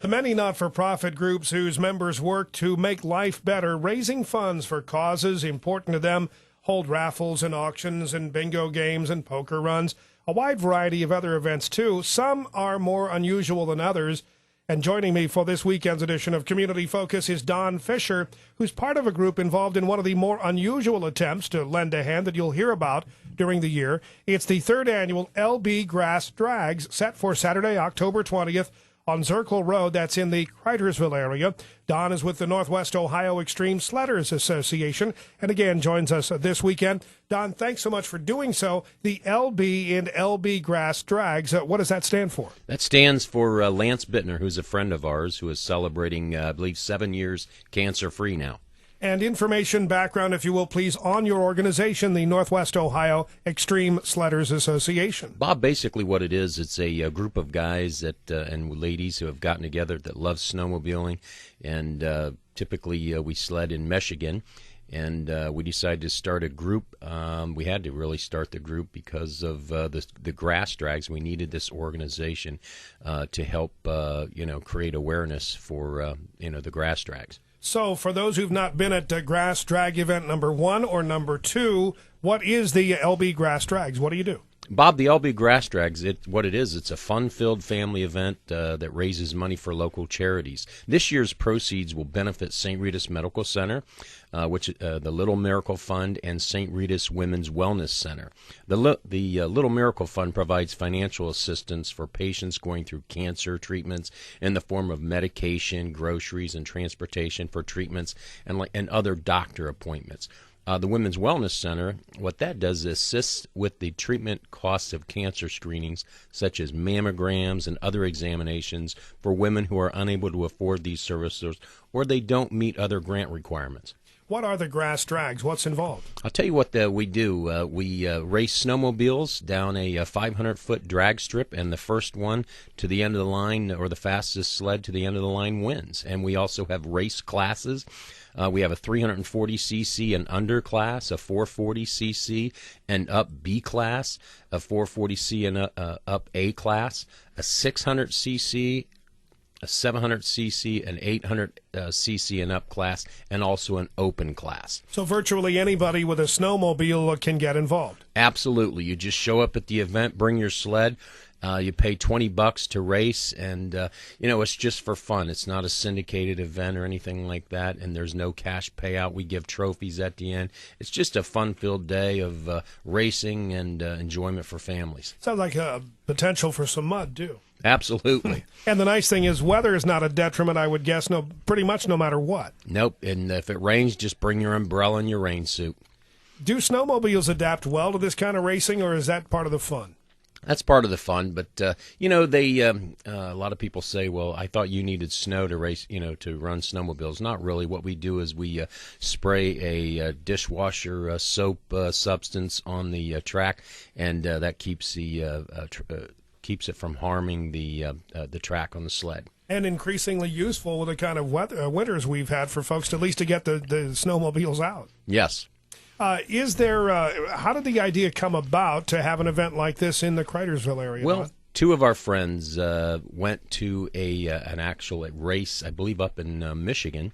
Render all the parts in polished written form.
The many not-for-profit groups whose members work to make life better, raising funds for causes important to them, hold raffles and auctions and bingo games and poker runs, a wide variety of other events too. Some are more unusual than others. And joining me for this weekend's edition of Community Focus is Don Fisher, who's part of a group involved in one of the more unusual attempts to lend a hand that you'll hear about during the year. It's the third annual LB Grass Drags, set for Saturday, October 20th, on Zirkle Road. That's in the Cridersville area. Don is with the Northwest Ohio Extreme Sledders Association, and again joins us this weekend. Don, thanks so much for doing so. The LB in LB Grass Drags, what does that stand for? That stands for Lance Bittner, who's a friend of ours, who is celebrating, I believe, 7 years cancer-free now. And information, background, if you will, please, on your organization, the Northwest Ohio Extreme Sledders Association. Bob, basically what it is, it's a group of guys that and ladies who have gotten together that love snowmobiling, and typically we sled in Michigan, and we decided to start a group. We had to really start the group because of the grass drags. We needed this organization to help, create awareness for, the grass drags. So for those who've not been at Grass Drag event number 1 or number 2, what is the LB Grass Drags? What do you do? Bob, the LB Grass Drags, it's a fun-filled family event that raises money for local charities. This year's proceeds will benefit St. Rita's Medical Center, the Little Miracle Fund, and St. Rita's Women's Wellness Center. The Little Miracle Fund provides financial assistance for patients going through cancer treatments in the form of medication, groceries, and transportation for treatments and other doctor appointments. The Women's Wellness Center, what that does is assists with the treatment costs of cancer screenings, such as mammograms and other examinations for women who are unable to afford these services or they don't meet other grant requirements. What are the grass drags? What's involved? I'll tell you what we do. We race snowmobiles down a 500-foot drag strip, and the first one to the end of the line, or the fastest sled to the end of the line, wins. And we also have race classes. We have a 340cc and under class, a 440cc and up B class, a 440c and up A class, a 600cc, a 700cc, an 800cc and up class, and also an open class. So virtually anybody with a snowmobile can get involved? Absolutely. You just show up at the event, bring your sled. You pay $20 to race, and it's just for fun. It's not a syndicated event or anything like that, and there's no cash payout. We give trophies at the end. It's just a fun-filled day of racing and enjoyment for families. Sounds like a potential for some mud, too. Absolutely. And the nice thing is weather is not a detriment, I would guess, pretty much no matter what. Nope, and if it rains, just bring your umbrella and your rain suit. Do snowmobiles adapt well to this kind of racing, or is that part of the fun? That's part of the fun, but a lot of people say, "Well, I thought you needed snow to race, to run snowmobiles." Not really. What we do is we spray a dishwasher soap substance on the track, and that keeps keeps it from harming the track on the sled. And increasingly useful with the kind of winters we've had for folks to at least to get the snowmobiles out. Yes. How did the idea come about to have an event like this in the Cridersville area? Well, two of our friends went to an actual race, I believe, up in Michigan,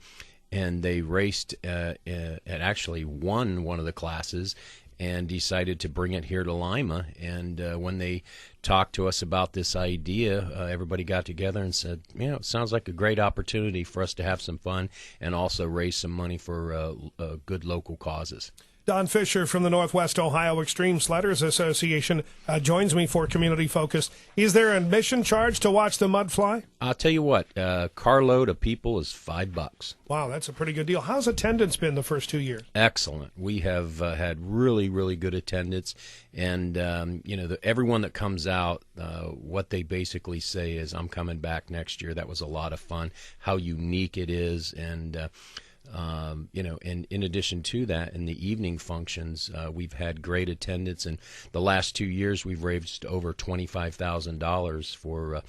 and they raced and actually won one of the classes and decided to bring it here to Lima. And when they talked to us about this idea, everybody got together and said, it sounds like a great opportunity for us to have some fun and also raise some money for good local causes. Don Fisher from the Northwest Ohio Extreme Sledders Association joins me for Community Focus. Is there an admission charge to watch the mud fly? I'll tell you what, carload of people is $5. Wow, that's a pretty good deal. How's attendance been the first 2 years? Excellent. We have had really, really good attendance, and everyone that comes out, what they basically say is, "I'm coming back next year. That was a lot of fun." How unique it is, and and in addition to that, in the evening functions, we've had great attendance. And the last 2 years, we've raised over $25,000 for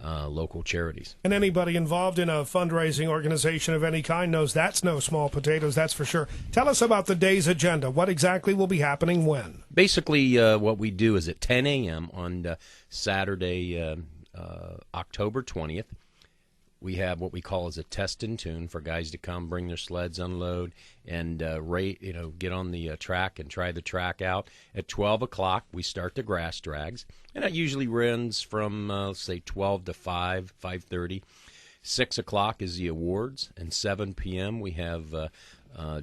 local charities. And anybody involved in a fundraising organization of any kind knows that's no small potatoes, that's for sure. Tell us about the day's agenda. What exactly will be happening when? Basically, what we do is at 10 a.m. on Saturday, October 20th, we have what we call as a test and tune for guys to come, bring their sleds, unload, and get on the track and try the track out. At 12 o'clock, we start the grass drags, and that usually runs from, let's say, 12 to 5:30. 6 o'clock is the awards, and 7 p.m. we have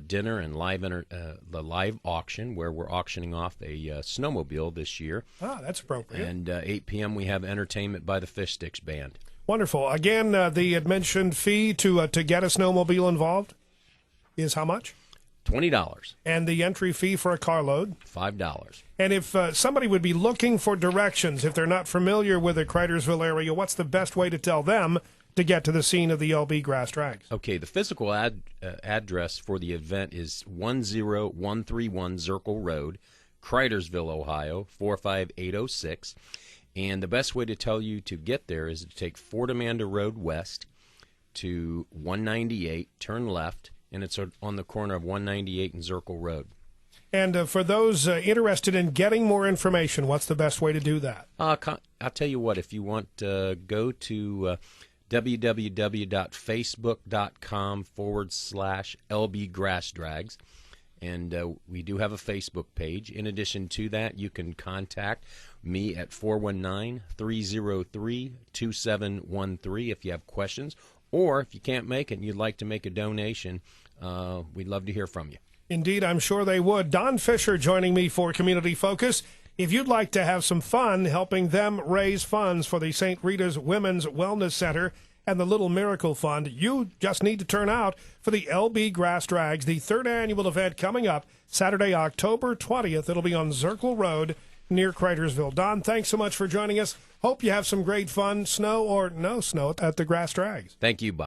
dinner and the live auction, where we're auctioning off a snowmobile this year. Ah, that's appropriate. And 8 p.m. we have entertainment by the Fish Sticks Band. Wonderful. Again, the admission fee to get a snowmobile involved is how much? $20. And the entry fee for a carload? $5. And if somebody would be looking for directions, if they're not familiar with the Cridersville area, what's the best way to tell them to get to the scene of the LB Grass Drags? Okay, the physical address for the event is 10131 Zirkle Road, Cridersville, Ohio, 45806. And the best way to tell you to get there is to take Fort Amanda Road west to 198, turn left, and it's on the corner of 198 and Zirkle Road. And for those interested in getting more information, what's the best way to do that? I'll tell you what, if you want, go to www.facebook.com/LB Grass Drags. And we do have a Facebook page. In addition to that, you can contact me at 419-303-2713 if you have questions. Or if you can't make it and you'd like to make a donation, we'd love to hear from you. Indeed, I'm sure they would. Don Fisher joining me for Community Focus. If you'd like to have some fun helping them raise funds for the St. Rita's Women's Wellness Center and the Little Miracle Fund, you just need to turn out for the LB Grass Drags, the third annual event coming up Saturday, October 20th. It'll be on Zirkle Road near Cridersville. Don, thanks so much for joining us. Hope you have some great fun, snow or no snow, at the Grass Drags. Thank you, Bob.